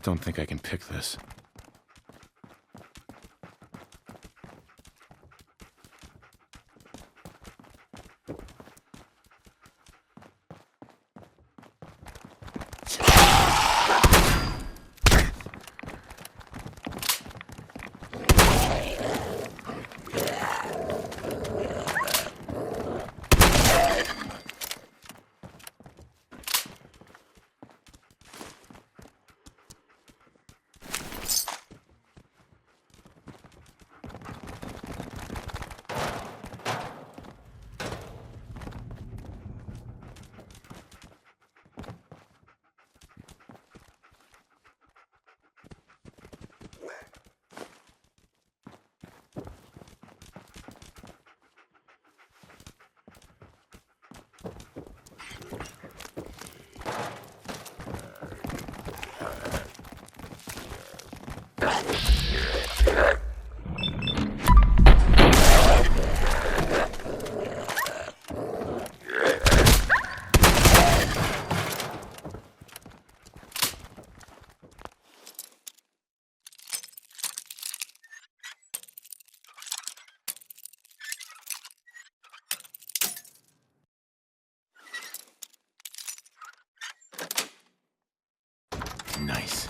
don't think I can pick this. Nice.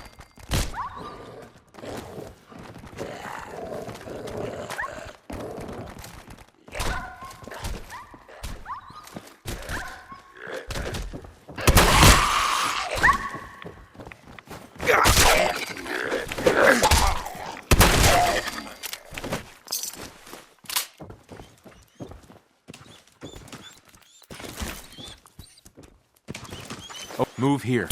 Oh, move here.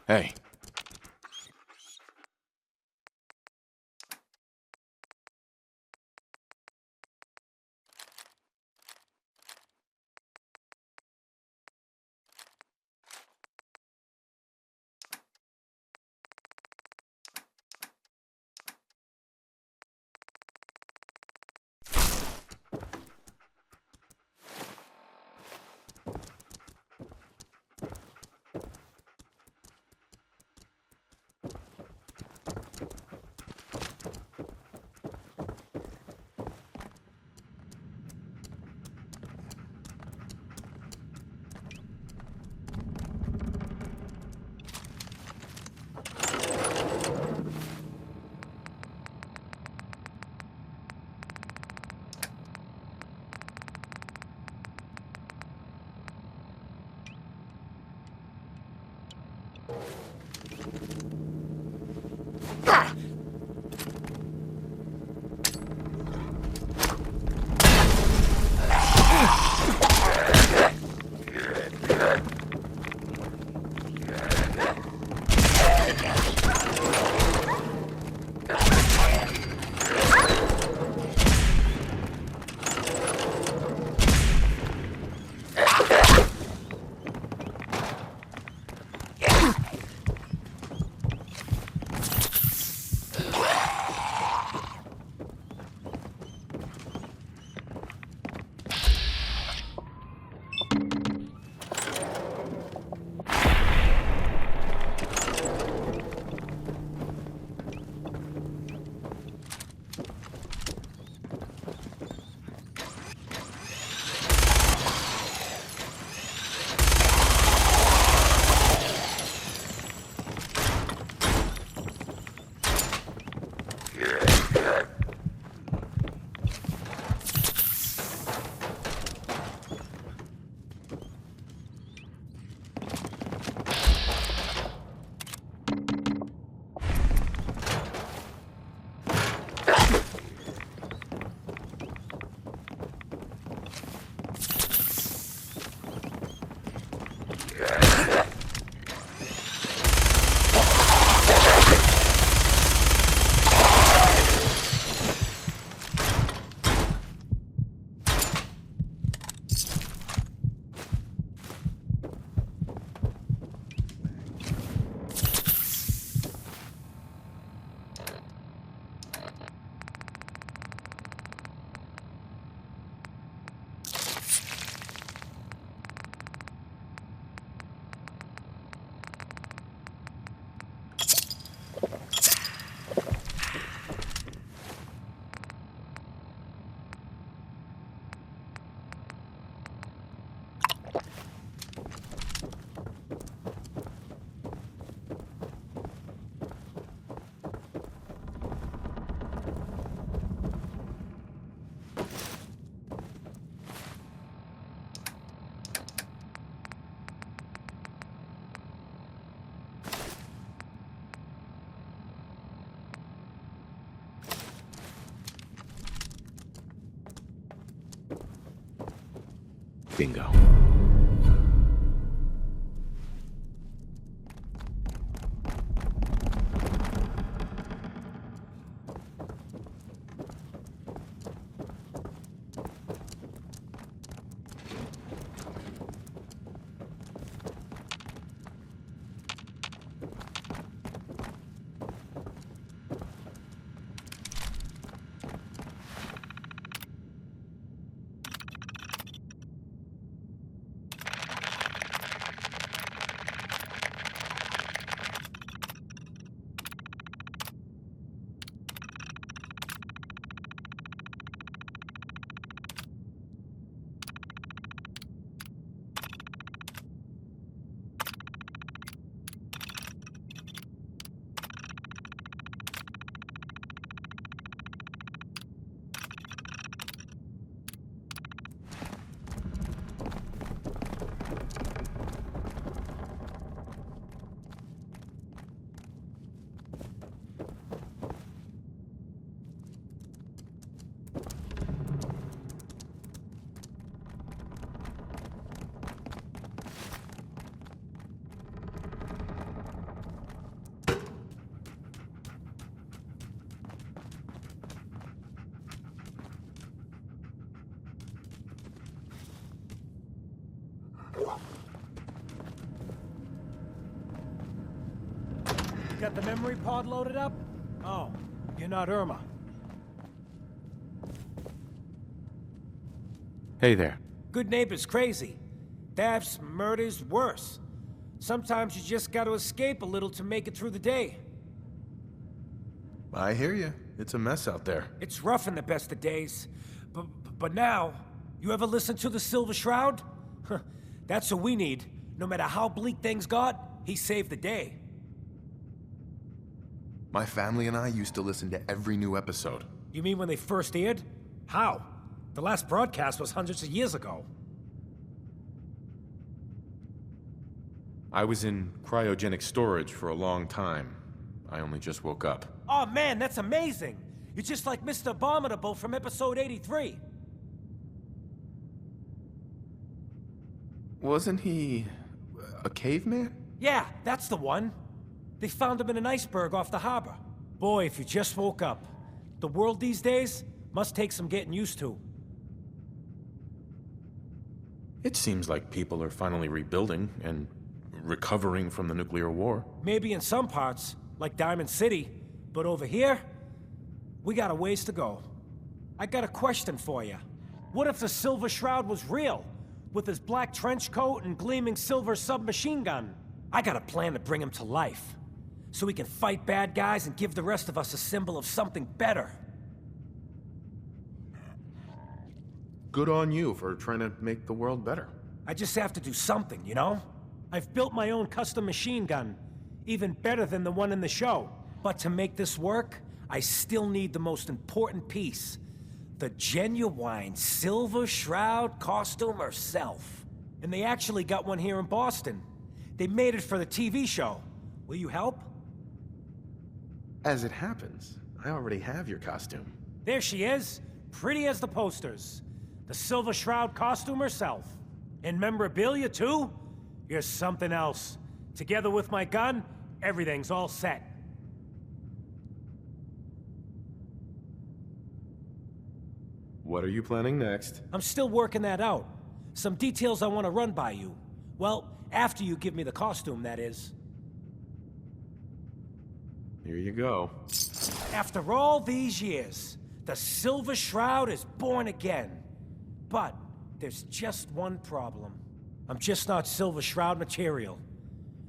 Hey. Bingo. Got the memory pod loaded up? Oh, you're not Irma. Hey there. Good neighbor's crazy. Thefts, murders, worse. Sometimes you just gotta escape a little to make it through the day. I hear you. It's a mess out there. It's rough in the best of days. But now, you ever listen to the Silver Shroud? That's what we need. No matter how bleak things got, he saved the day. My family and I used to listen to every new episode. You mean when they first aired? How? The last broadcast was hundreds of years ago. I was in cryogenic storage for a long time. I only just woke up. Oh man, that's amazing! You're just like Mr. Abominable from episode 83. Wasn't he a caveman? Yeah, that's the one. They found him in an iceberg off the harbor. Boy, if you just woke up. The world these days must take some getting used to. It seems like people are finally rebuilding and recovering from the nuclear war. Maybe in some parts, like Diamond City, but over here, we got a ways to go. I got a question for you. What if the Silver Shroud was real, with his black trench coat and gleaming silver submachine gun? I got a plan to bring him to life, so we can fight bad guys and give the rest of us a symbol of something better. Good on you for trying to make the world better. I just have to do something, you know? I've built my own custom machine gun, even better than the one in the show. But to make this work, I still need the most important piece. The genuine Silver Shroud costume herself. And they actually got one here in Boston. They made it for the TV show. Will you help? As it happens, I already have your costume. There she is, pretty as the posters. The Silver Shroud costume herself. And memorabilia too? You're something else. Together with my gun, everything's all set. What are you planning next? I'm still working that out. Some details I want to run by you. Well, after you give me the costume, that is. Here you go. After all these years, the Silver Shroud is born again. But there's just one problem. I'm just not Silver Shroud material.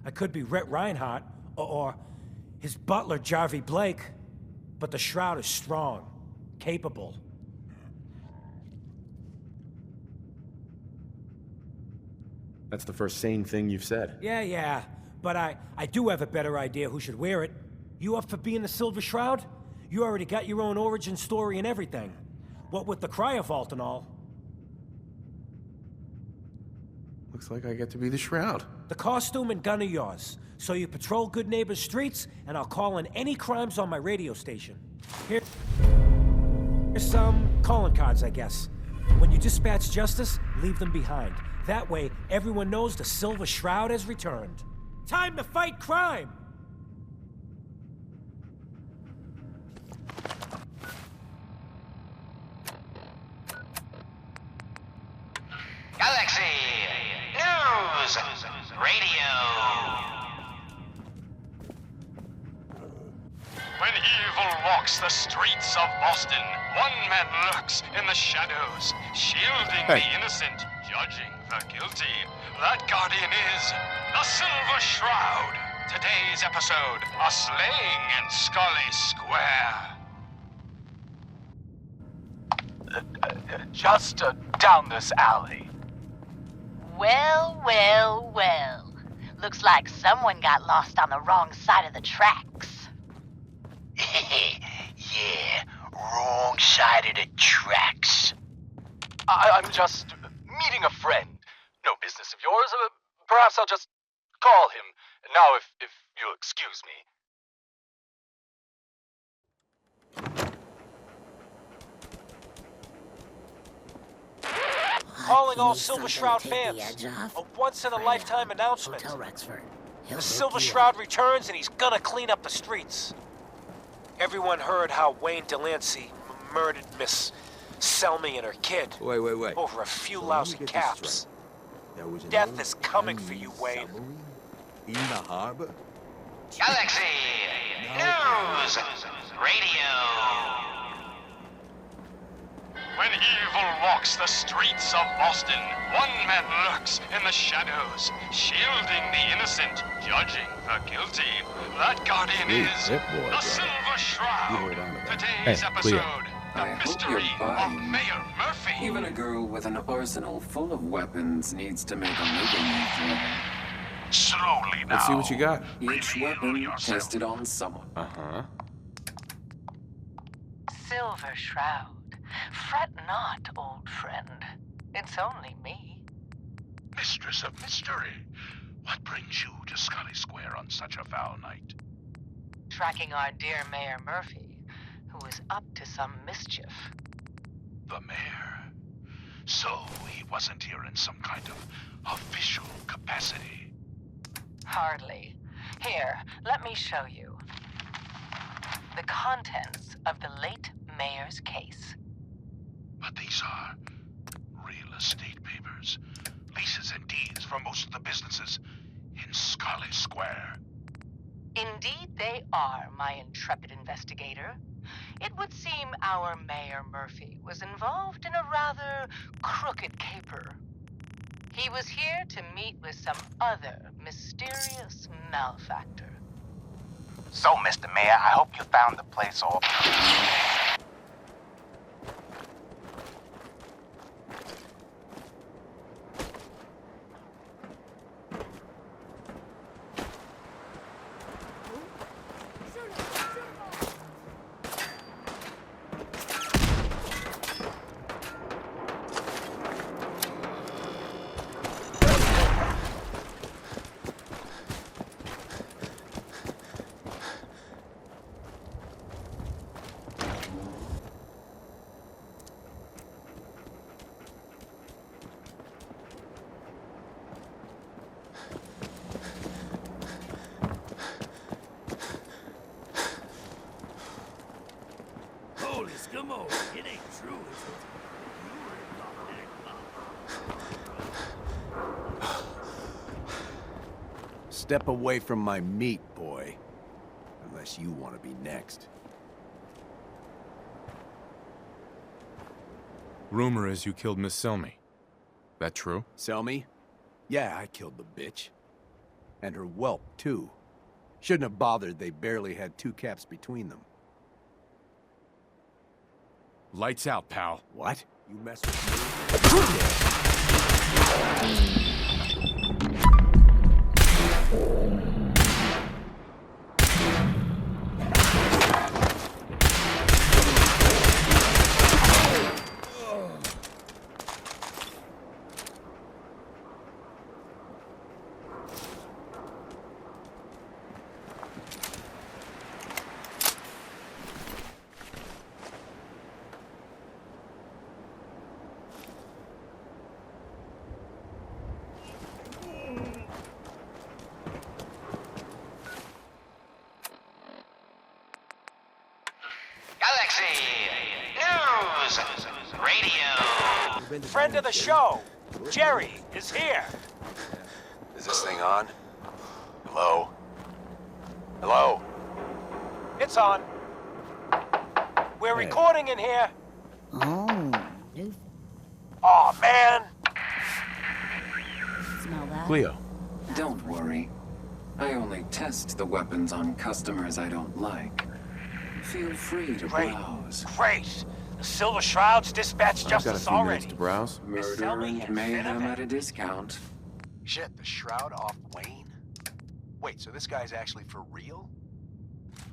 I could be Rhett Reinhardt, or his butler, Jarvie Blake. But the Shroud is strong, capable. That's the first sane thing you've said. Yeah. But I do have a better idea who should wear it. You up for being the Silver Shroud? You already got your own origin story and everything. What with the cryovault and all. Looks like I get to be the Shroud. The costume and gun are yours. So you patrol Good Neighbor's streets, and I'll call in any crimes on my radio station. Here's some calling cards, I guess. When you dispatch justice, leave them behind. That way, everyone knows the Silver Shroud has returned. Time to fight crime! Galaxy News Radio. When evil walks the streets of Boston, one man lurks in the shadows, shielding the innocent, judging the guilty. That guardian is the Silver Shroud. Today's episode, a slaying in Scully Square. Just down this alley. Well. Looks like someone got lost on the wrong side of the tracks. Yeah, wrong side of the tracks. I'm just meeting a friend. No business of yours. Perhaps I'll just call him. Now, if you'll excuse me. Calling all Silver Shroud fans. A once-in-a-lifetime announcement. The Silver Shroud returns and he's gonna clean up the streets. Everyone heard how Wayne Delancey murdered Miss Selmy and her kid. Wait. Over a few lousy caps. Death is coming for you, Wayne. In the harbor? Galaxy News! Radio! When evil walks the streets of Boston, one man lurks in the shadows, shielding the innocent, judging the guilty. That guardian is the Silver Shroud. Today's episode, the mystery of Mayor Murphy. Even a girl with an arsenal full of weapons needs to make a living. Slowly now. Let's see what you got. Each weapon tested on someone. Uh-huh. Silver Shroud. Fret not, old friend. It's only me. Mistress of mystery, what brings you to Scully Square on such a foul night? Tracking our dear Mayor Murphy, who is up to some mischief. The mayor? So he wasn't here in some kind of official capacity? Hardly. Here, let me show you. The contents of the late mayor's case. But these are real estate papers, leases and deeds for most of the businesses in Scully Square. Indeed they are, my intrepid investigator. It would seem our Mayor Murphy was involved in a rather crooked caper. He was here to meet with some other mysterious malefactor. So, Mr. Mayor, I hope you found the place all... Holy scummo! It ain't true, is it? Step away from my meat, boy. Unless you want to be next. Rumor is you killed Miss Selmy. That true? Selmy? Yeah, I killed the bitch. And her whelp, too. Shouldn't have bothered, they barely had 2 caps between them. Lights out, pal. What? You mess with me? Galaxy! News! Radio! Friend of the show, Jerry, is here. Is this thing on? Hello? Hello? It's on. We're recording in here. Oh, new. Aw, man. Smell that? Cleo. Don't worry. I only test the weapons on customers I don't like. Feel free to Great. browse. Great. The Silver Shroud's dispatched I've got a justice few minutes already. to browse. Murder Selmy and mayhem Venom. at a discount. Shit, the Shroud off Wayne? Wait, so this guy's actually for real?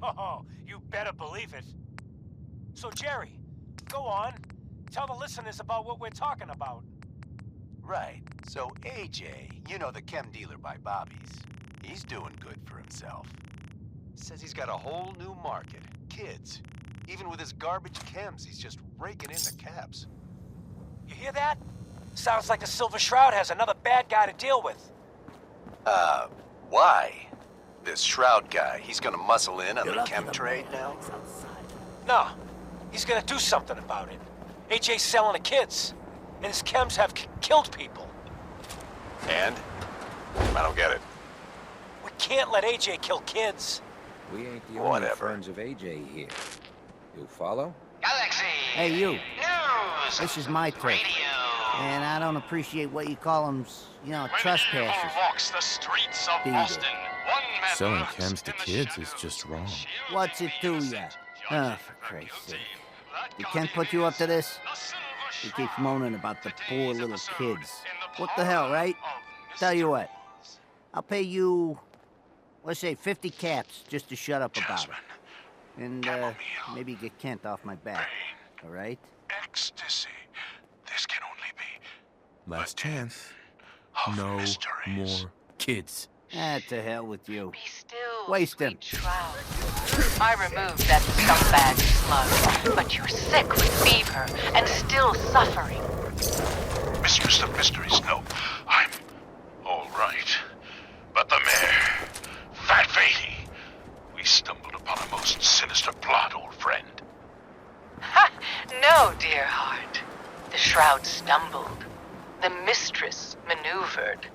Oh, you better believe it. So, Jerry, go on. Tell the listeners about what we're talking about. Right. So AJ, you know the chem dealer by Bobby's. He's doing good for himself. Says he's got a whole new market. Kids. Even with his garbage chems, he's just raking in the caps. You hear that? Sounds like the Silver Shroud has another bad guy to deal with. Why? This Shroud guy, he's gonna muscle in on the chem trade now? No, he's gonna do something about it. AJ's selling the kids, and his chems have killed people. And? I don't get it. We can't let AJ kill kids. We ain't the only friends of AJ here. You follow? Galaxy! Hey, you. News! This is my turf. Radio! And I don't appreciate what you call them, trespassers. Walks the streets of Beat it. Boston. One man Selling lurks chems to in the kids is shadows, just wrong. shielding What's it the to ya? innocent, Oh, judging for the Christ's guilty. sake. That We guardian can't put you up is to this? the Silver You keep Shroud. moaning about the poor Today's little episode kids. in the What the hell, parlor right? of Tell you Mr. what. I'll pay you, let's say 50 caps just to shut up about it. And, maybe get Kent off my back. All right? Ecstasy. This can only be Last chance. of No mysteries. more kids. Ah, to hell with you. Be still, Waste him. sweet Shroud. I removed that scumbag slug, but you're sick with fever and still suffering. Mistress of Mysteries, no. I'm all right. But the mayor, Fat Fady, we stumbled upon a most sinister plot, old friend. Ha! No, dear heart. The Shroud stumbled. The mistress maneuvered.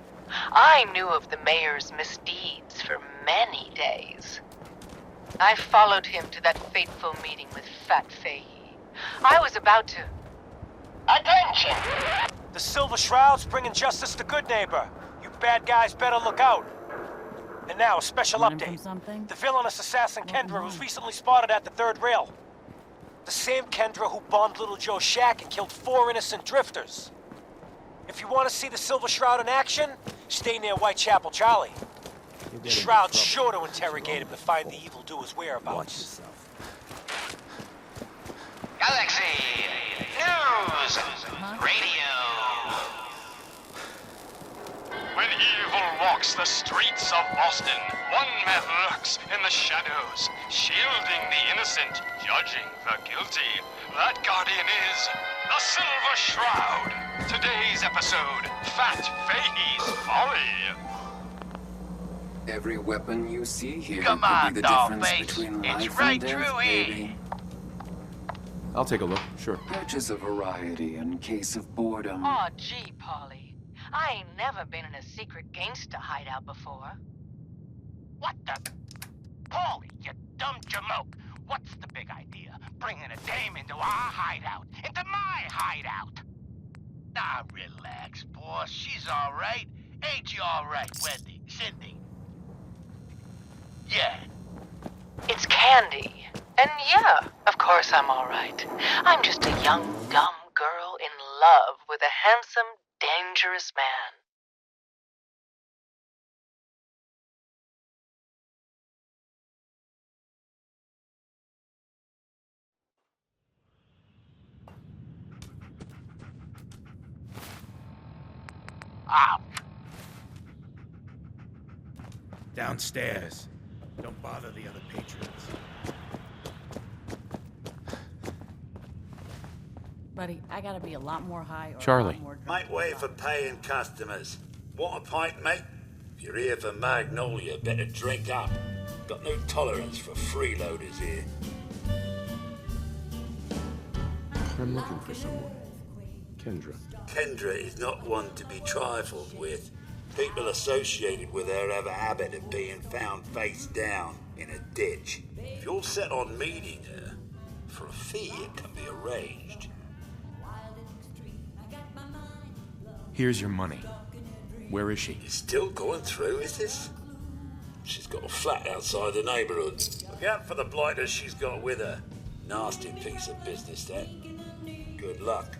I knew of the mayor's misdeeds for many days. I followed him to that fateful meeting with Fat Fahey. I was about to... Attention! The Silver Shroud's bringing justice to good neighbor. You bad guys better look out. And now, a special Running update. from something? The villainous assassin Kendra was recently spotted at the third rail. The same Kendra who bombed Little Joe's shack and killed 4 innocent drifters. If you want to see the Silver Shroud in action, stay near Whitechapel Charlie. The Shroud's sure to interrogate him to find the evildoer's whereabouts. Galaxy! News! Radio! When evil walks the streets of Boston, one man lurks in the shadows, shielding the innocent, judging the guilty. That guardian is the Silver Shroud. Today's episode, Fat Fahey's Folly. Every weapon you see here Come could on, be the doll difference face. between It's life right and death, through here. baby. I'll take a look, sure. Purchase a variety in case of boredom. Aw, gee, Polly. I ain't never been in a secret gangsta hideout before. What the? Paulie, you dumb jamoke. What's the big idea? Bringing a dame into our hideout. Into my hideout. Nah, relax, boss. She's all right. Ain't you all right, Wendy? Cindy? Yeah. It's Candy. And yeah, of course I'm all right. I'm just a young, dumb girl in love with a handsome, dangerous man. Ah, Downstairs. Don't bother the other patrons. Buddy, I gotta be a lot more high or Charlie. a lot more drunk. Make way for paying customers. Want a pint, mate? If you're here for Magnolia, better drink up. Got no tolerance for freeloaders here. I'm looking for someone. Kendra. Kendra is not one to be trifled with. People associated with her have a habit of being found face down in a ditch. If you're set on meeting her, for a fee it can be arranged. Here's your money. Where is she? It's still going through, is this? She's got a flat outside the neighborhood. Look out for the blighters she's got with her. Nasty piece of business, that. Good luck.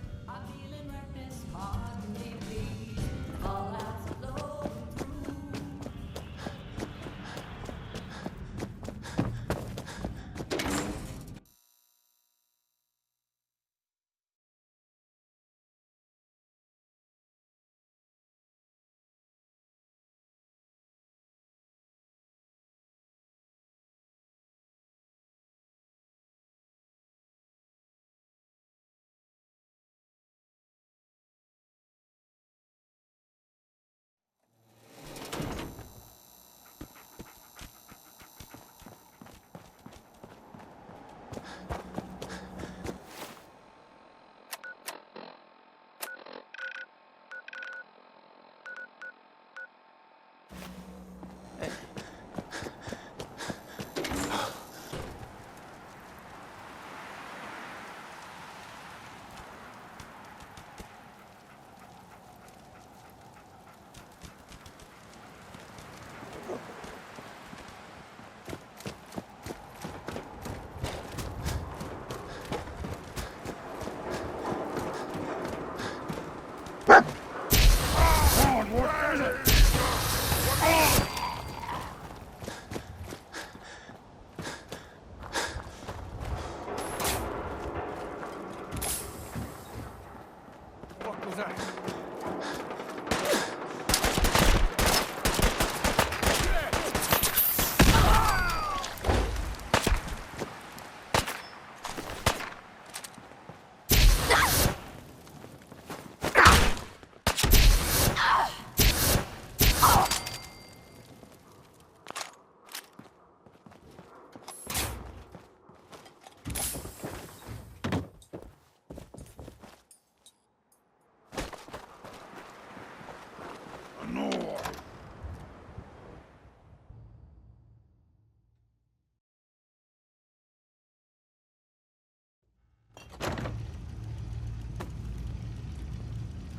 was that?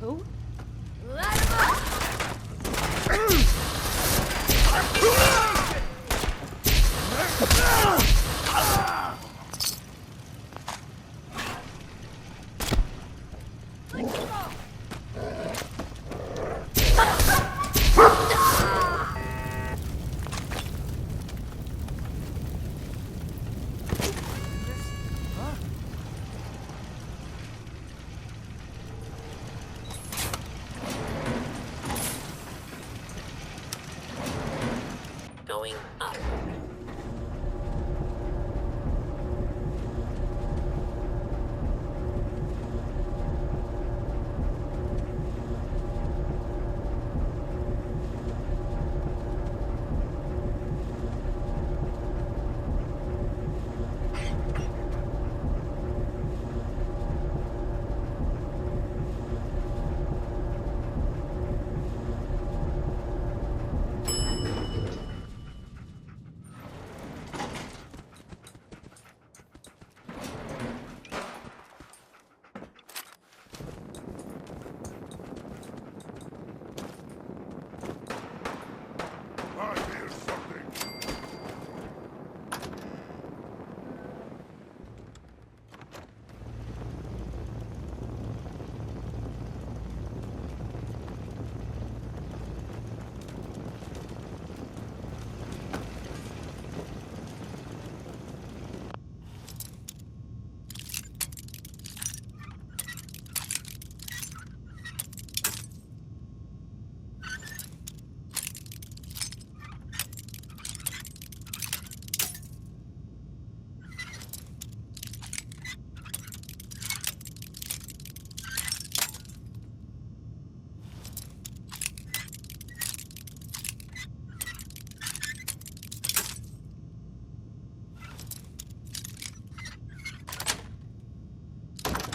Who? Going up.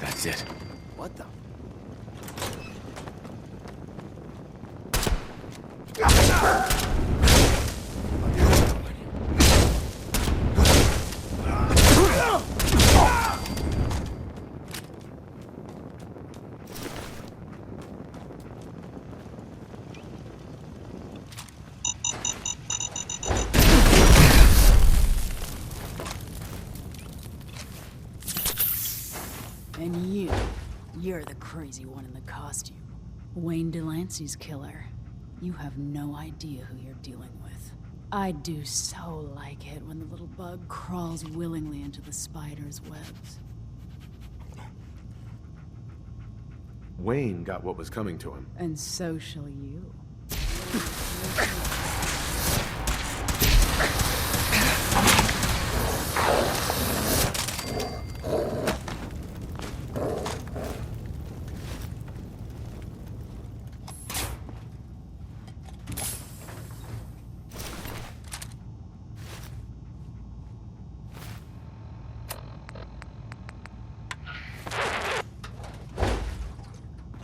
That's it. What the? And you're the crazy one in the costume. Wayne Delancey's killer. You have no idea who you're dealing with. I do so like it when the little bug crawls willingly into the spider's webs. Wayne got what was coming to him. And so shall you.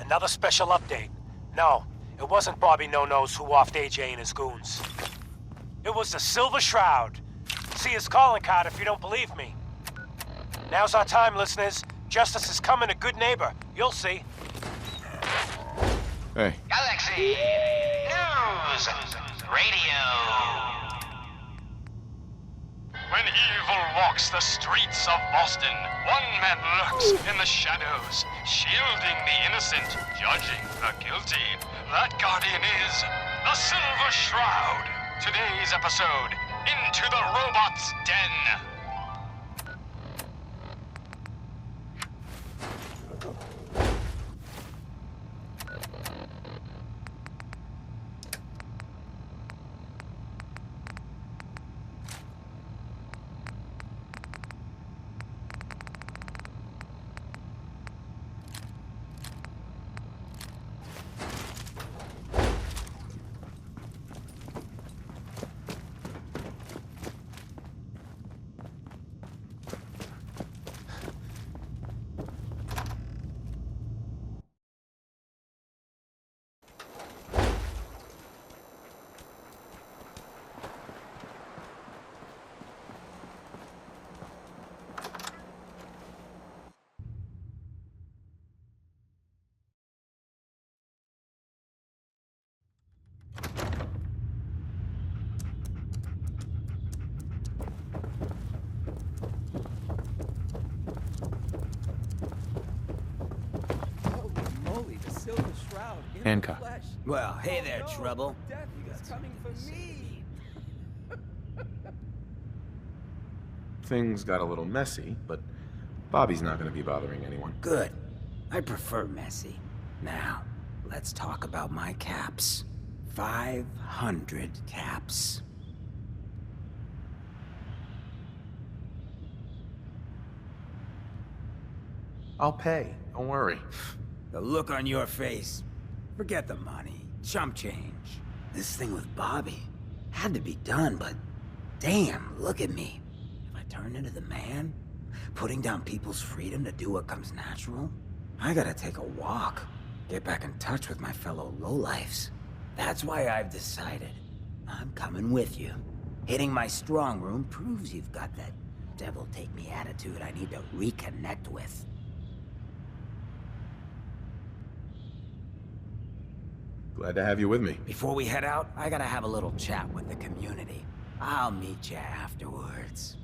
Another special update. No, it wasn't Bobby No-Nose who offed AJ and his goons. It was the Silver Shroud. See his calling card if you don't believe me. Now's our time, listeners. Justice is coming a good neighbor. You'll see. Hey. Galaxy News Radio. When evil walks the streets of Boston, one man lurks in the shadows, shielding the innocent, judging the guilty. That guardian is the Silver Shroud. Today's episode, Into the Robot's Den. Hancock. Well, hey there, Trouble. Death is coming for me. Things got a little messy, but Bobby's not going to be bothering anyone. Good. I prefer messy. Now, let's talk about my caps. 500 caps. I'll pay. Don't worry. The look on your face. Forget the money. Chump change. This thing with Bobby had to be done, but damn, look at me. If I turn into the man, putting down people's freedom to do what comes natural, I gotta take a walk. Get back in touch with my fellow lowlifes. That's why I've decided I'm coming with you. Hitting my strong room proves you've got that devil-take-me attitude I need to reconnect with. Glad to have you with me. Before we head out, I gotta have a little chat with the community. I'll meet you afterwards.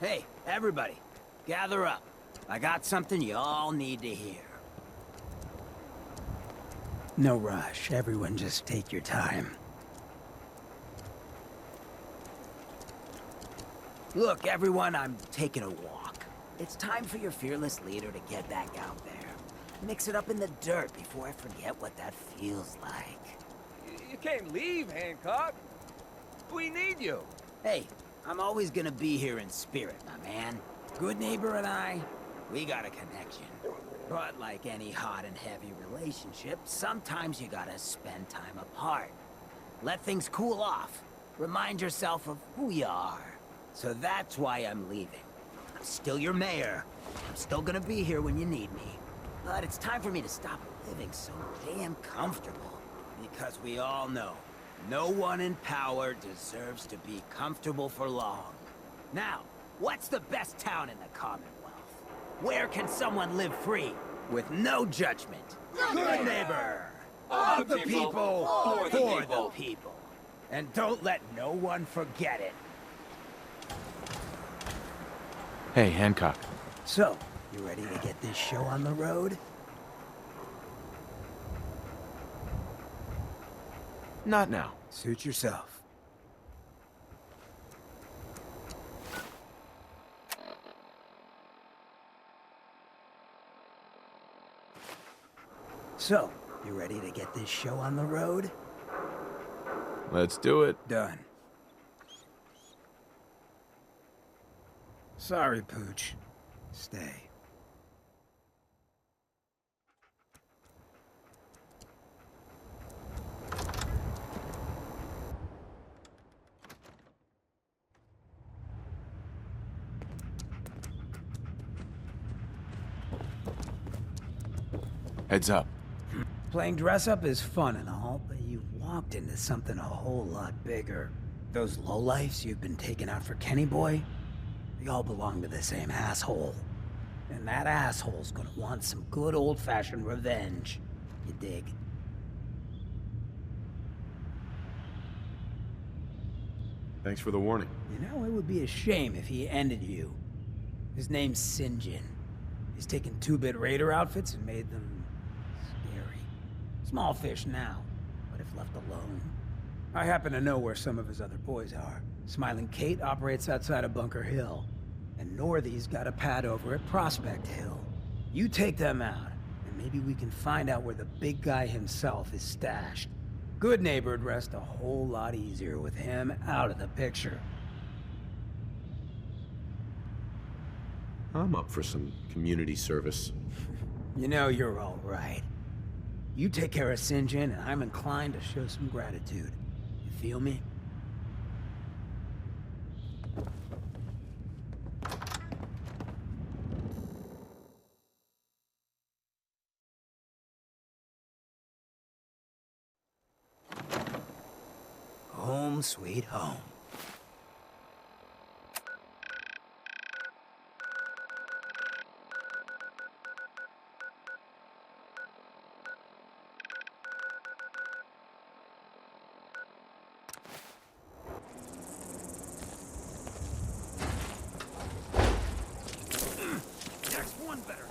Hey, everybody, gather up. I got something you all need to hear. No rush, everyone just take your time. Look, everyone, I'm taking a walk. It's time for your fearless leader to get back out there. Mix it up in the dirt before I forget what that feels like. You can't leave, Hancock. We need you. Hey, I'm always gonna be here in spirit, my man. Good neighbor and I, we got a connection. But like any hot and heavy relationship, sometimes you gotta spend time apart. Let things cool off. Remind yourself of who you are. So that's why I'm leaving. I'm still your mayor. I'm still gonna be here when you need me. But it's time for me to stop living so damn comfortable. Because we all know, no one in power deserves to be comfortable for long. Now, what's the best town in the Commonwealth? Where can someone live free, with no judgment? Good neighbor! Of the people, for the people. And don't let no one forget it. Hey, Hancock. So, you ready to get this show on the road? Not now. Suit yourself. So, you ready to get this show on the road? Let's do it. Done. Sorry, Pooch. Stay. Heads up. Playing dress-up is fun and all, but you've walked into something a whole lot bigger. Those lowlifes you've been taking out for Kenny Boy, they all belong to the same asshole. And that asshole's gonna want some good old-fashioned revenge. You dig? Thanks for the warning. You know, it would be a shame if he ended you. His name's Sinjin. He's taken 2-bit raider outfits and made them scary. Small fish now, but if left alone. I happen to know where some of his other boys are. Smiling Kate operates outside of Bunker Hill, and Northy's got a pad over at Prospect Hill. You take them out, and maybe we can find out where the big guy himself is stashed. Good neighbor'd rest a whole lot easier with him out of the picture. I'm up for some community service. You know you're all right. You take care of St. John, and I'm inclined to show some gratitude. You feel me? Home sweet home. Next one better.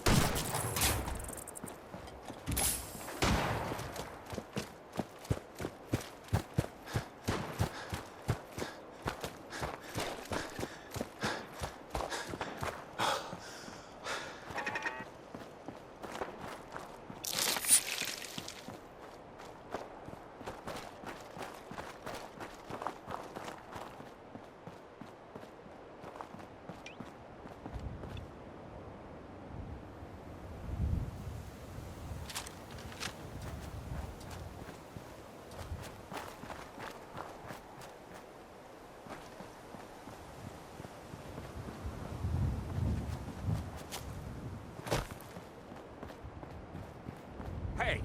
Hey!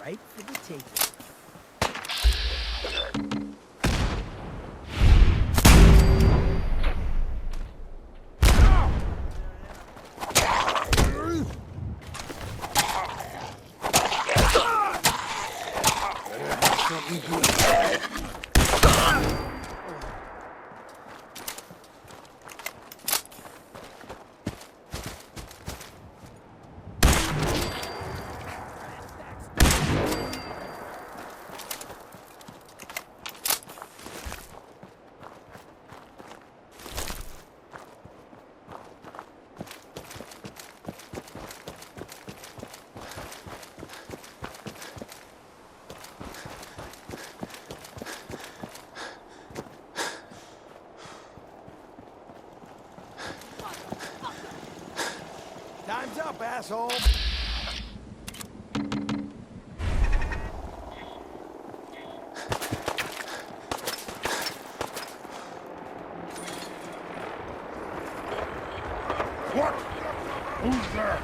Right for the taking. Time's up, asshole! What? Who's there?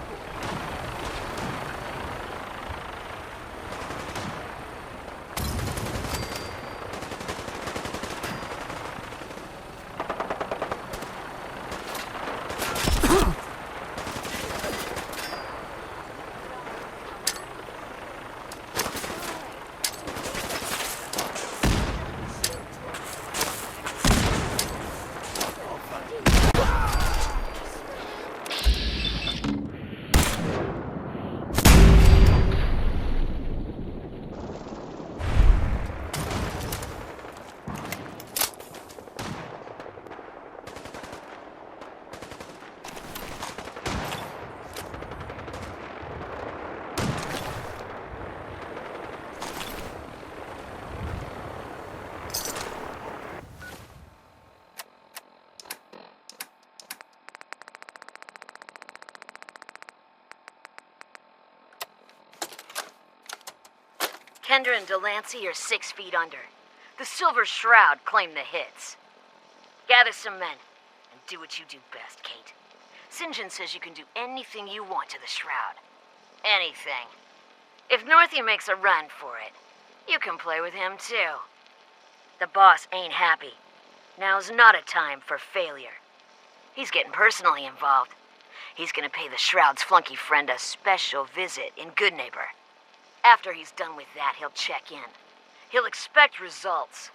Kendra and Delancey are 6 feet under. The Silver Shroud claim the hits. Gather some men, and do what you do best, Kate. St. John says you can do anything you want to the Shroud. Anything. If Northie makes a run for it, you can play with him too. The boss ain't happy. Now's not a time for failure. He's getting personally involved. He's gonna pay the Shroud's flunky friend a special visit in Goodneighbor. After he's done with that, he'll check in. He'll expect results.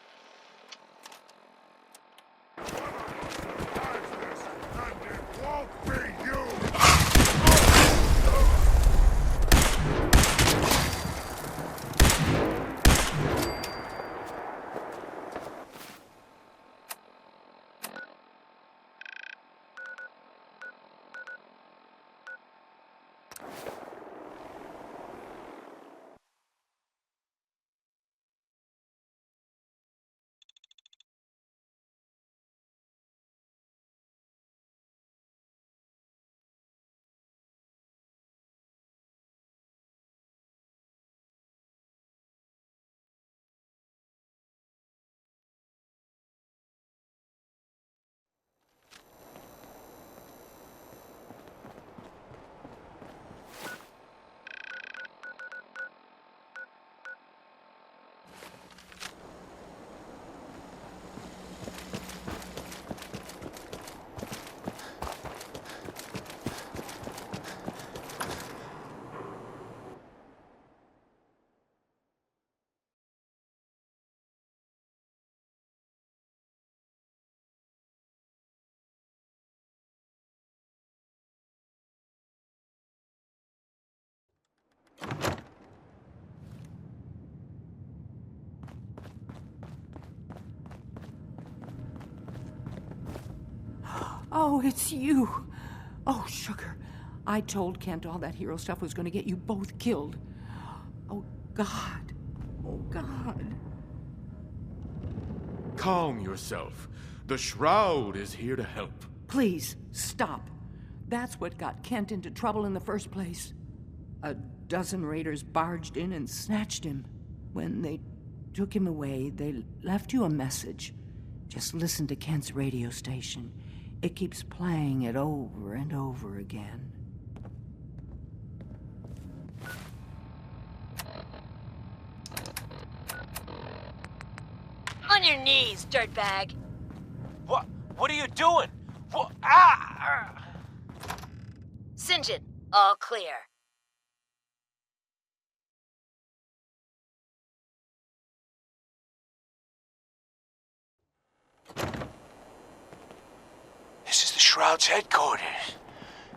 Oh, it's you. Oh, sugar. I told Kent all that hero stuff was going to get you both killed. Oh, God. Oh, God. Calm yourself. The Shroud is here to help. Please, stop. That's what got Kent into trouble in the first place. A dozen raiders barged in and snatched him. When they took him away, they left you a message. Just listen to Kent's radio station. It keeps playing it over and over again. On your knees, dirtbag. What are you doing? What? Ah! St. John, all clear. This is the Shroud's headquarters.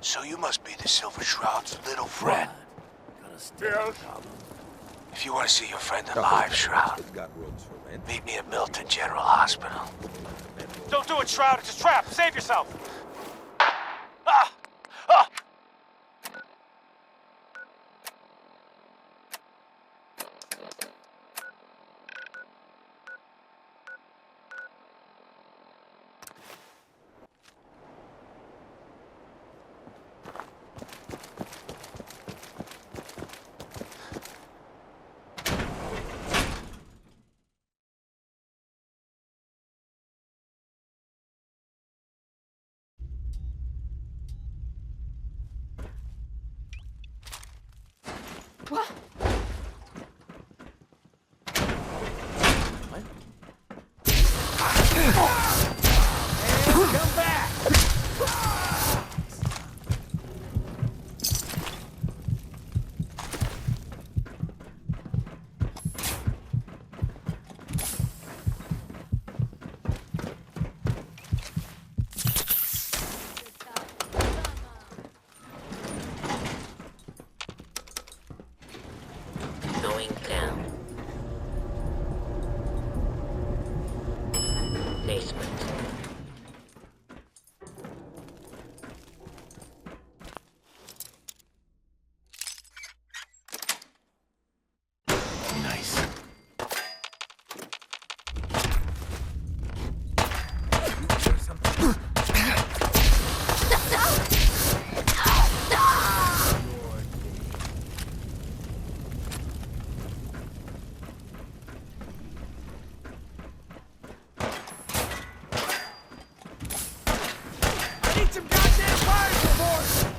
So you must be the Silver Shroud's little friend. If you want to see your friend alive, Shroud, meet me at Milton General Hospital. Don't do it, Shroud. It's a trap. Save yourself. Ah! Ah! What? Come back! Going down. Basement. Nice. Need some goddamn fire support!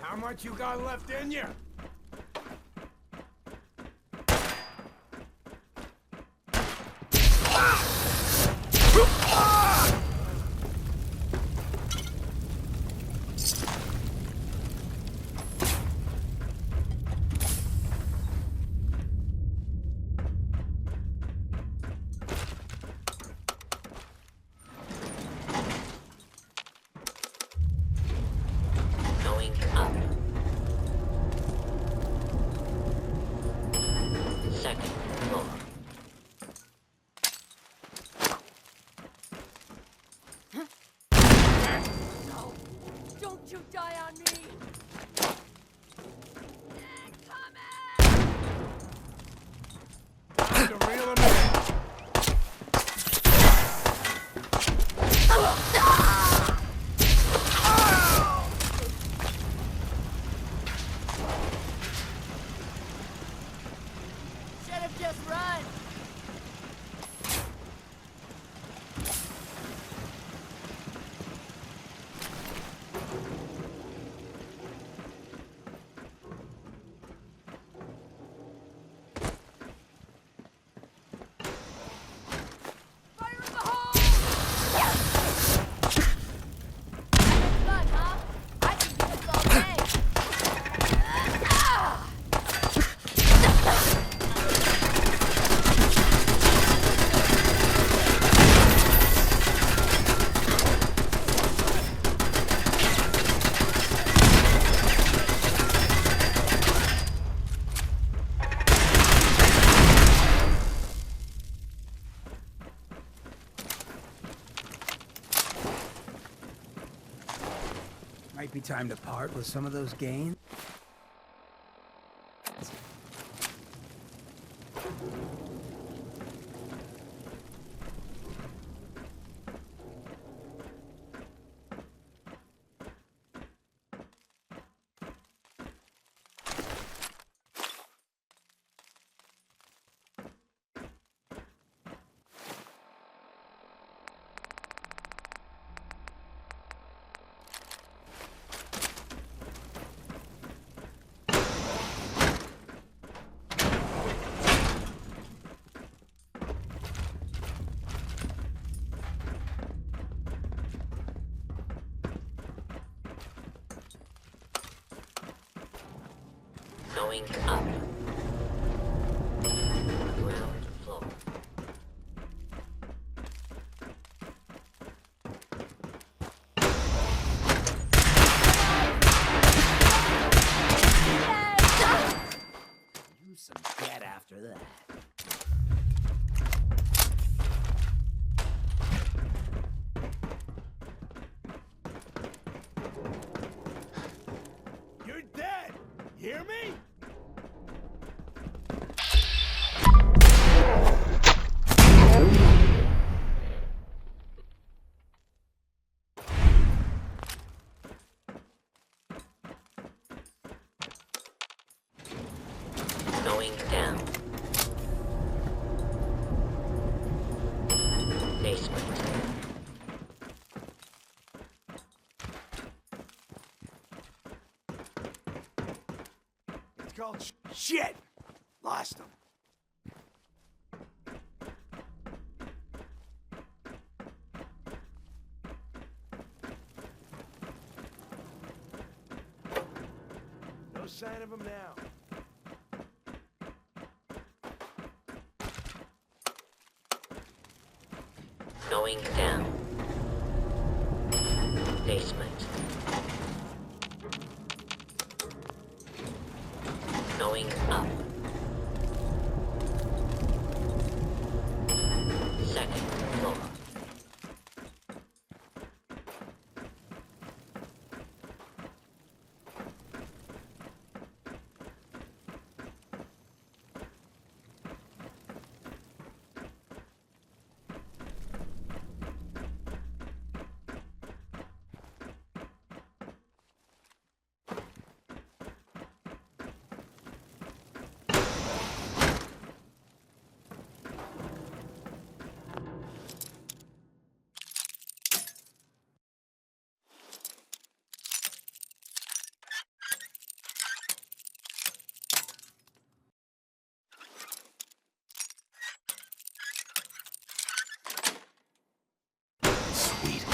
How much you got left in you? Going up. Second floor. No! Don't you die on me! Time to reel him in. Should've just run! Fire in the hole! Might be time to part with some of those gains. Going up. Ground floor. You some get after that. You're dead! Hear me? Going down. Basement. It's called shit! Lost him. No sign of him now. Going down. Basement. Going up. Second floor. Sweet.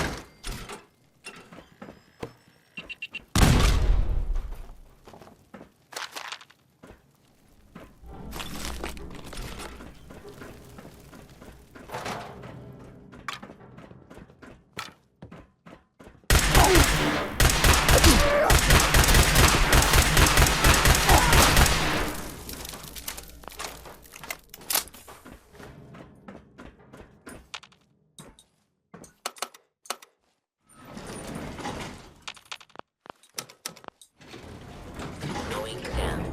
Going down.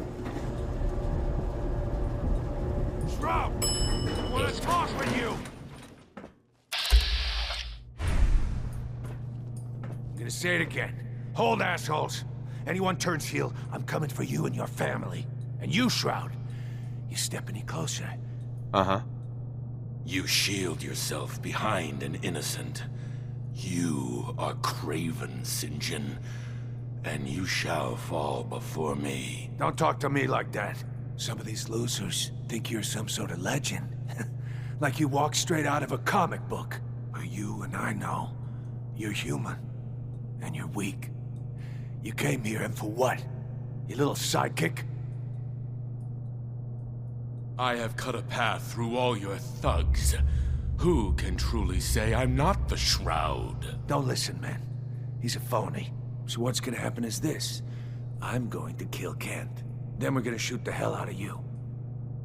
Shroud! I want to talk with you! I'm gonna say it again. Hold, assholes. Anyone turns heel, I'm coming for you and your family. And you, Shroud, you step any closer. Uh-huh. You shield yourself behind an innocent. You are craven, St. John, and you shall fall before me. Don't talk to me like that. Some of these losers think you're some sort of legend. Like you walked straight out of a comic book. But you and I know you're human. And you're weak. You came here and for what? Your little sidekick? I have cut a path through all your thugs. Who can truly say I'm not the Shroud? Don't listen, man. He's a phony. So what's gonna happen is this. I'm going to kill Kent. Then we're gonna shoot the hell out of you.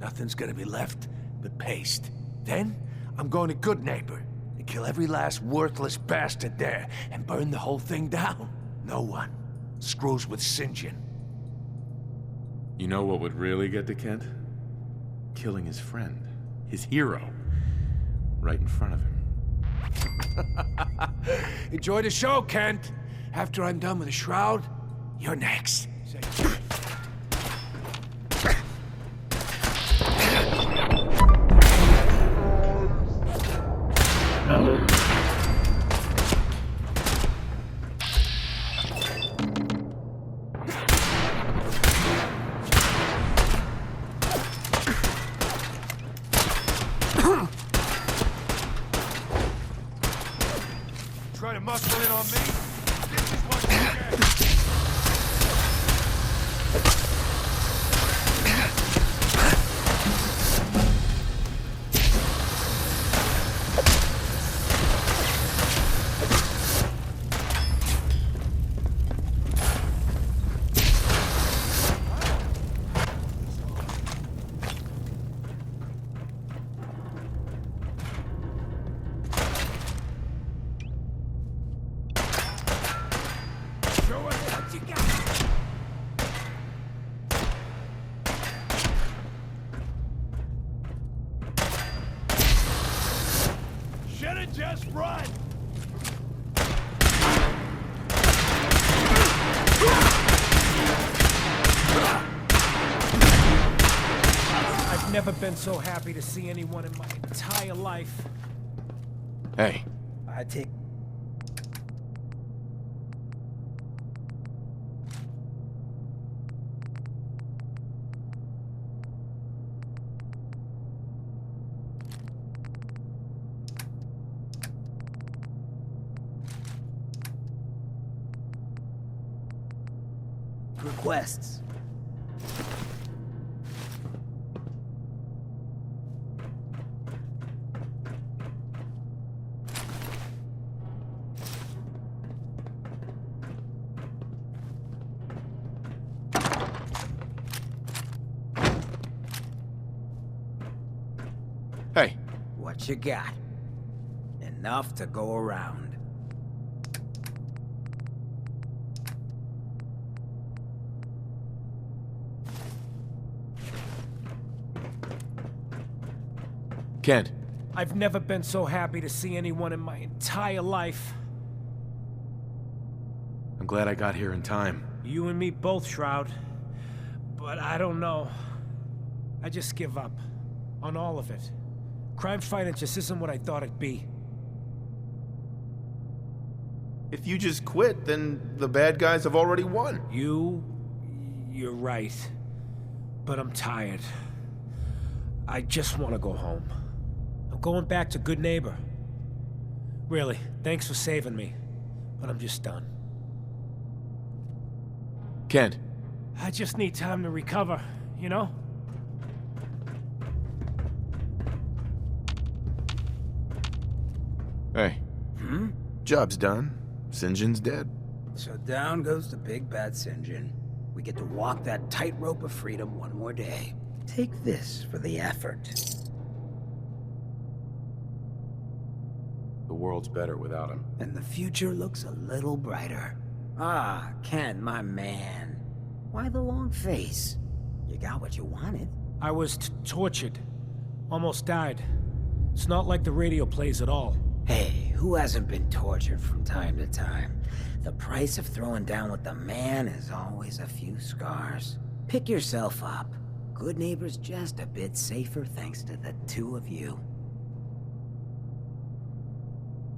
Nothing's gonna be left but paste. Then, I'm going to Good Neighbor and kill every last worthless bastard there and burn the whole thing down. No one screws with St. John. You know what would really get to Kent? Killing his friend, his hero, right in front of him. Enjoy the show, Kent. After I'm done with the Shroud, you're next. Try to muscle in on me? This is what you get. Should've just run! I've never been so happy to see anyone in my entire life. Hey. I take... Requests. Hey. What you got? Enough to go around. Kent. I've never been so happy to see anyone in my entire life. I'm glad I got here in time. You and me both, Shroud. But I don't know. I just give up. On all of it. Crime fighting just isn't what I thought it'd be. If you just quit, then the bad guys have already won. You're right. But I'm tired. I just want to go home. I'm going back to Good Neighbor. Really, thanks for saving me. But I'm just done. Kent. I just need time to recover, you know? Hey. Job's done. St. John's dead. So down goes the big bad St. John. We get to walk that tightrope of freedom one more day. Take this for the effort. The world's better without him. And the future looks a little brighter. Ah, Ken, my man. Why the long face? You got what you wanted. I was tortured. Almost died. It's not like the radio plays at all. Hey, who hasn't been tortured from time to time? The price of throwing down with the man is always a few scars. Pick yourself up. Good Neighbor's just a bit safer thanks to the two of you.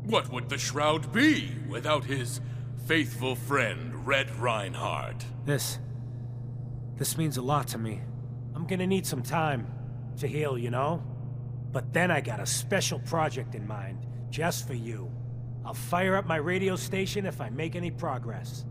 What would the Shroud be without his faithful friend, Red Reinhardt? This means a lot to me. I'm gonna need some time to heal, you know? But then I got a special project in mind, just for you. I'll fire up my radio station if I make any progress.